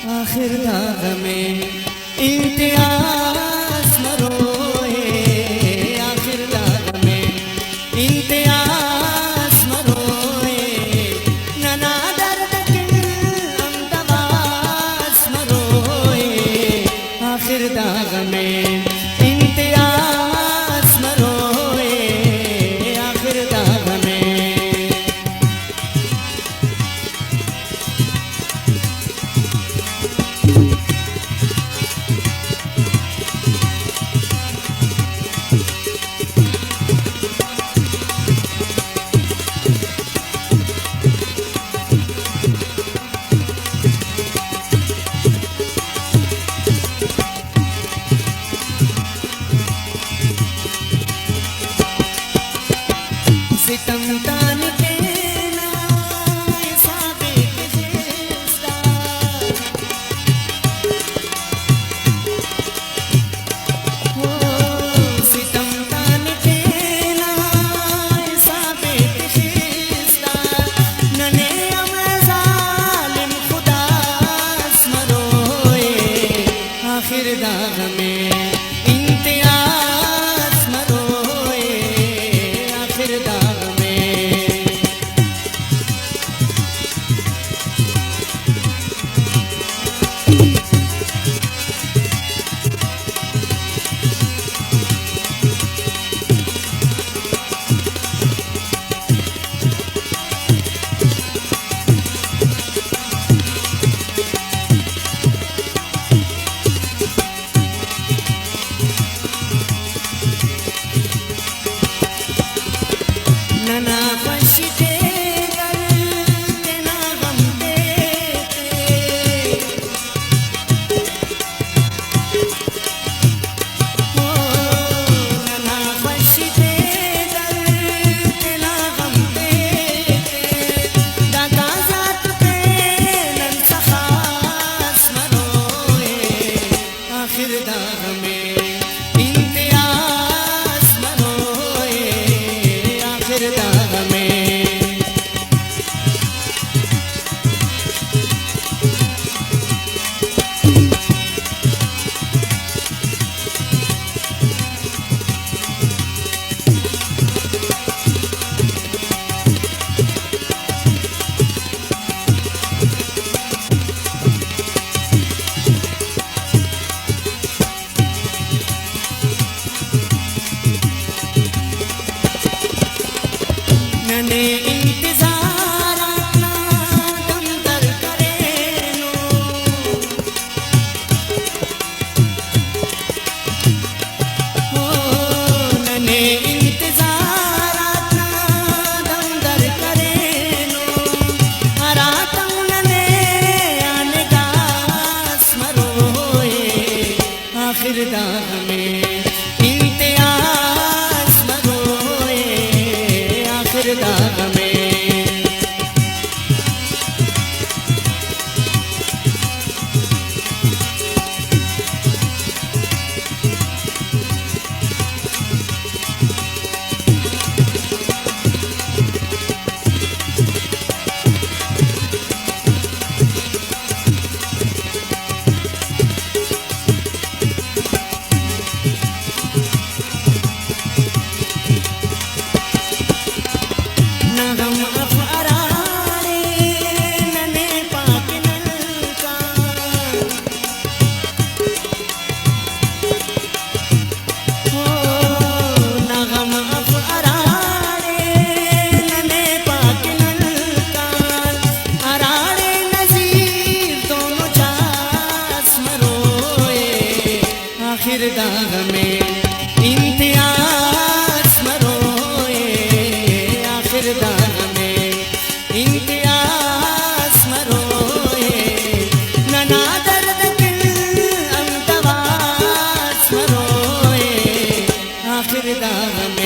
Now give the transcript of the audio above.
आखिर दाग में इम्तियाज मरोए, आखिर दाग में इम्तियाज मरोए, नना दर्द के अंदवाज मरोए, आखिर दाग में इम्तियाज मरोए, आखिर दाग में। सितम तान के ना साबित जिस्ता, हो सितम तान के ना साबित जिस्ता, नने अमज़ालिम खुदास मरोए, आखिर दाग में इम्तियाज मरोए, आखिर दाग में। नना बचते दर्द ना गम देते, हो नना बचते दर्द ना गम देते, दादा जात पे नन सखास मरोए, आखिर दाग में इम्तियाज मरोए, आखिर दाग में। नने इंतजार अपना दम दर करे नो, हो नने इंतजार अपना दम दर करे नो, हरातम नने आने गास मरोए, आखिर दाग में इम्तियाज मरोए, आखिर दाग में। नगम अफरारे नने पाक नलका, हो नगम अफरारे नने पाक नलका, अरारे नज़ीर दोनों चास मरोए, आखिर दाग में इम्तियाज मरोए, आखिर दाग में इम्तियाज मरोए, नना दर्द के अंदवाज मरोए, आखिर दाग में।